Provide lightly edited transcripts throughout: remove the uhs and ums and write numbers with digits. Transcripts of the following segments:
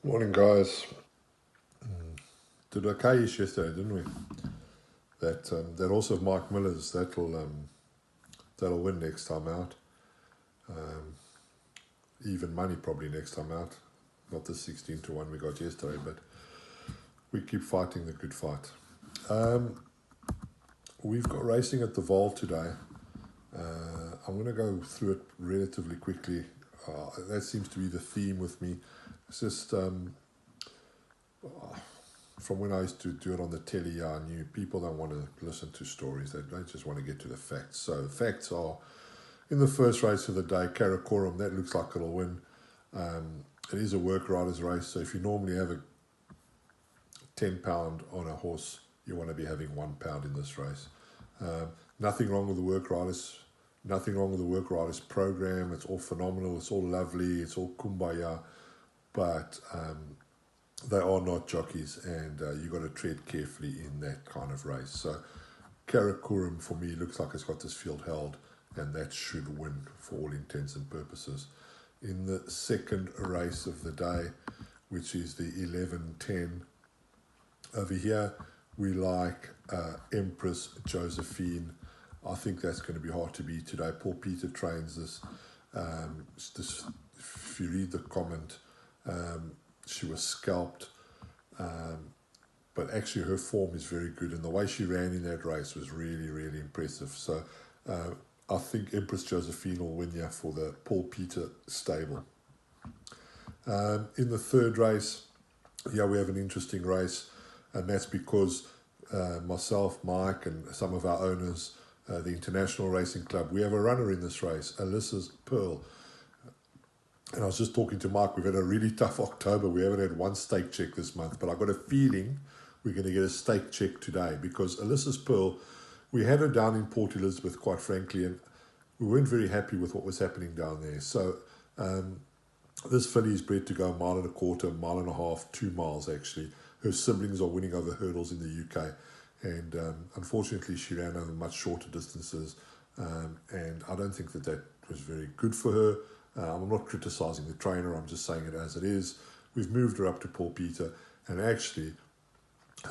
Morning, guys. Did okay-ish yesterday, didn't we? That also Mike Miller's that'll win next time out. Um, Even money probably next time out. Not the 16-1 we got yesterday, but we keep fighting the good fight. Um, we've got racing at the Vol today. I'm going to go through it relatively quickly. That seems to be the theme with me. It's just from when I used to do it on the telly, I knew people don't want to listen to stories. They just want to get to the facts. So facts are, in the first race of the day, Karakoram, that looks like it'll win. It is a work riders race, so if you normally have a £10 on a horse, you want to be having £1 in this race. Nothing wrong with the work riders. Nothing wrong with the work riders program. It's all phenomenal. It's all lovely. It's all kumbaya. But they are not jockeys, and you got to tread carefully in that kind of race. So Karakoram, for me, looks like it's got this field held, and that should win for all intents and purposes. In the second race of the day, which is the 11:10, over here we like Empress Josephine. I think that's going to be hard to beat today. Paul Peter trains this. If you read the comment, she was scalped, but actually her form is very good, and the way she ran in that race was really, really impressive. So I think Empress Josephine will win here for the Paul Peter stable. In the third race, we have an interesting race, and that's because myself, Mike, and some of our owners, the International Racing Club, we have a runner in this race, Alyssa's Pearl. And I was just talking to Mike, we've had a really tough October. We haven't had one stake check this month, but I've got a feeling we're going to get a stake check today, because Alyssa's Pearl, we had her down in Port Elizabeth, quite frankly, and we weren't very happy with what was happening down there. So this filly is bred to go a mile and a quarter, mile and a half, 2 miles actually. Her siblings are winning over hurdles in the UK, and unfortunately she ran over much shorter distances, and I don't think that was very good for her. I'm not criticising the trainer, I'm just saying it as it is. We've moved her up to Paul Peter, and actually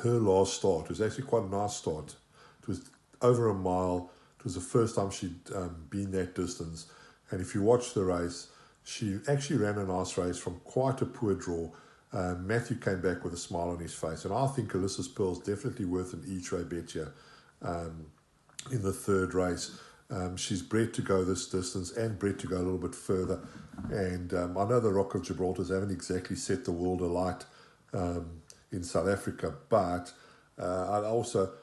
her last start was actually quite a nice start. It was over a mile. It was the first time she'd been that distance, and if you watch the race, she actually ran a nice race from quite a poor draw. Matthew came back with a smile on his face, and I think Alyssa's Pearl's definitely worth an each-way bet here in the third race. She's bred to go this distance and bred to go a little bit further, and I know the Rock of Gibraltars haven't exactly set the world alight in South Africa, but I also,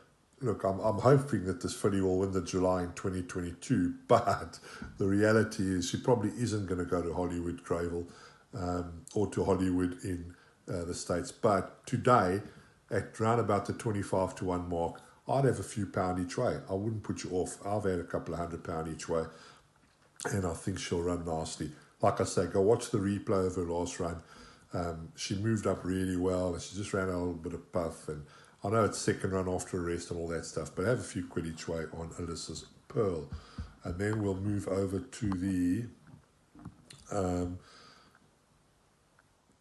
look, I'm hoping that this filly will win the July in 2022, but the reality is she probably isn't going to go to Hollywood Gravel or to Hollywood in the States. But today, at round about the 25-1 mark, I'd have a few pound each way. I wouldn't put you off. I've had a couple of £100 each way, and I think she'll run nicely. Like I say, go watch the replay of her last run. She moved up really well, and she just ran a little bit of puff, and I know it's second run after a rest and all that stuff, but have a few quid each way on Alyssa's Pearl. And then we'll move over to the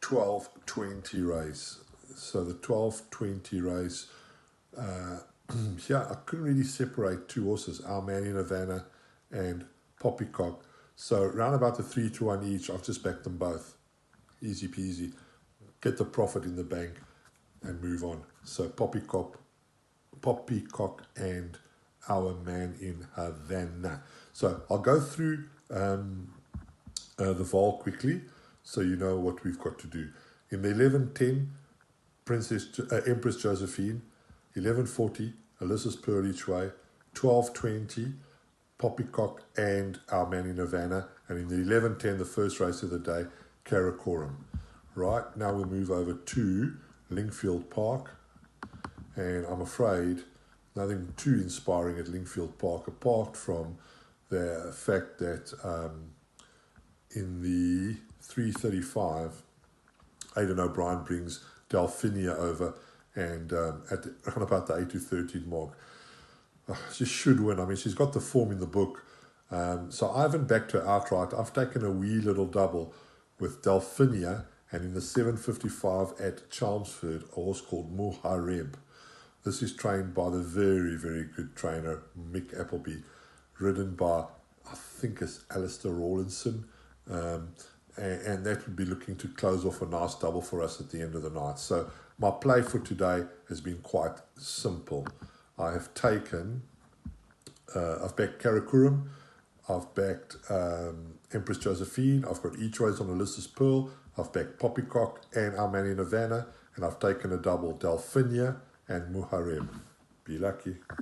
12:20 race. So the 12:20 race, I couldn't really separate two horses, Our Man in Havana and Poppycock. So round about the 3-1 each, I've just backed them both. Easy peasy. Get the profit in the bank and move on. So Poppycock and Our Man in Havana. So I'll go through the vol quickly, so you know what we've got to do. In the 11:10, Empress Josephine. 11:40, Alyssa's Pearl each way. 12:20, Poppycock and Our Man in Havana. And in the 11:10, the first race of the day, Karakoram. Right, now we'll move over to Lingfield Park. And I'm afraid nothing too inspiring at Lingfield Park, apart from the fact that in the 3:35, Aidan O'Brien brings Delphinia over, and at around about the 8-13 mark, she should win. I mean, she's got the form in the book. So I haven't backed her outright. I've taken a wee little double with Delphinia And in the 755 at Chelmsford, a horse called Muhareb. This is trained by the very, very good trainer, Mick Appleby, ridden by, I think it's Alistair Rawlinson. And that would be looking to close off a nice double for us at the end of the night. So my play for today has been quite simple. I have taken, I've backed Karakoram, I've backed Empress Josephine, I've got Each Ways on Ulysses Pearl, I've backed Poppycock and Our Man in Havana, and I've taken a double, Delphinia and Muhareb. Be lucky.